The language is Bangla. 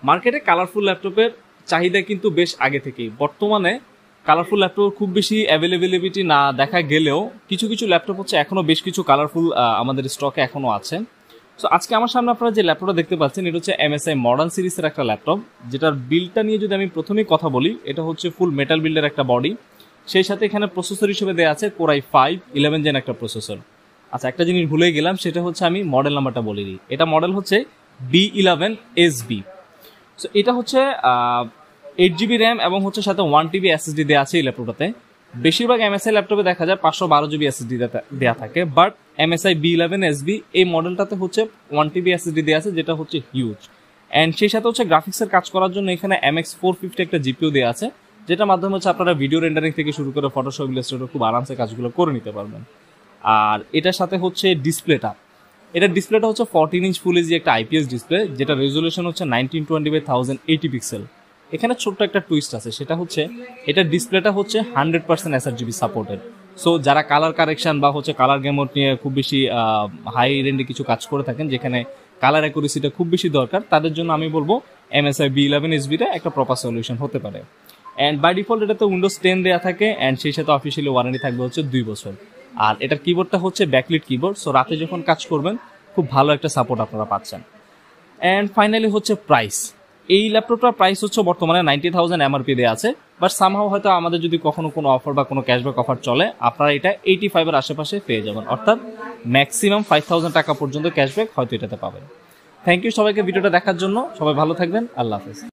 মার্কেটে কালারফুল ল্যাপটপের চাহিদা কিন্তু বেশ আগে থেকেই। বর্তমানে কালারফুল ল্যাপটপ খুব বেশি অ্যাভেলেবিলিটি না দেখা গেলেও কিছু কিছু ল্যাপটপ হচ্ছে এখনও বেশ কিছু কালারফুল আমাদের স্টকে এখনও আছে। সো আজকে আমার সামনে আপনারা যে ল্যাপটপটা দেখতে পাচ্ছেন এটা হচ্ছে MSI মডার্ন সিরিজের একটা ল্যাপটপ, যেটার বিল্ডটা নিয়ে যদি আমি প্রথমেই কথা বলি, এটা হচ্ছে ফুল মেটাল বিল্ডের একটা বডি, সেই সাথে এখানে প্রসেসর হিসেবে দেওয়া আছে Core i5 11 জেন একটা প্রসেসর। আচ্ছা, একটা জিনিস ভুলে গেলাম, সেটা হচ্ছে আমি মডেল নাম্বারটা বলে দিই। এটা মডেল হচ্ছে B11SB। সো এটা হচ্ছে 8GB র্যাম এবং হচ্ছে সাথে 1TB SSD দেওয়া আছে এই ল্যাপটপটাতে। বেশিরভাগ MSI ল্যাপটপে দেখা যায় 512GB SSD দেওয়া থাকে, বাট MSI B11SB এই মডেলটাতে হচ্ছে 1TB SSD দেওয়া আছে, যেটা হচ্ছে হিউজ। অ্যান্ড সেই সাথে হচ্ছে গ্রাফিক্সের কাজ করার জন্য এখানে MX450 একটা GPU দেওয়া আছে, যেটার মাধ্যমে হচ্ছে আপনারা ভিডিও রেন্ডারিং থেকে শুরু করে ফটোশপ, ইলাস্ট্রেটর খুব আরামসে কাজগুলো করে নিতে পারবেন। আর এটার সাথে হচ্ছে ডিসপ্লেটা, এটার ডিসপ্লেটা হচ্ছে 14 ইঞ্চ ফুল এইচডি একটা IPS ডিসপ্লে, যেটা রেজুলেশন হচ্ছে 1920x1080 পিক্সেল। এখানে ছোট্ট একটা টুইস্ট আছে, সেটা হচ্ছে এটার ডিসপ্লেটা হচ্ছে 100% sRGB সাপোর্টেড। সো যারা কালার কারেকশন বা হচ্ছে কালার গেমোড নিয়ে খুব বেশি হাই রেন্ডে কিছু কাজ করে থাকেন, যেখানে কালার অ্যাকুরেসিটা খুব বেশি দরকার, তাদের জন্য আমি বলবো MSI B11SBটা একটা প্রপার সলিউশন হতে পারে। অ্যান্ড বাই ডিফল্ট এটাতে উইন্ডোজ 10 দেওয়া থাকে, অ্যান্ড সেই সাথে অফিসিয়ালি ওয়ারেন্টি থাকবে হচ্ছে 2 বছর। আর এটার কিবোর্ডটা হচ্ছে ব্যাকলিট কিবোর্ড, সো রাতে যখন কাজ করবেন খুব ভালো একটা সাপোর্ট আপনারা পাচ্ছেন। অ্যান্ড ফাইনালি হচ্ছে প্রাইস। এই ল্যাপটপটার প্রাইস হচ্ছে বর্তমানে 90,000 MRP দেওয়া আছে, বাট সামহাও হয়তো আমাদের যদি কখনো কোনো অফার বা কোনো ক্যাশব্যাক অফার চলে, আপনারা এটা 85-এর আশেপাশে পেয়ে যাবেন, অর্থাৎ ম্যাক্সিমাম 5,000 টাকা পর্যন্ত ক্যাশব্যাক হয়তো এটাতে পাবেন। থ্যাংক ইউ সবাইকে ভিডিওটা দেখার জন্য, সবাই ভালো থাকবেন, আল্লাহ হাফেজ।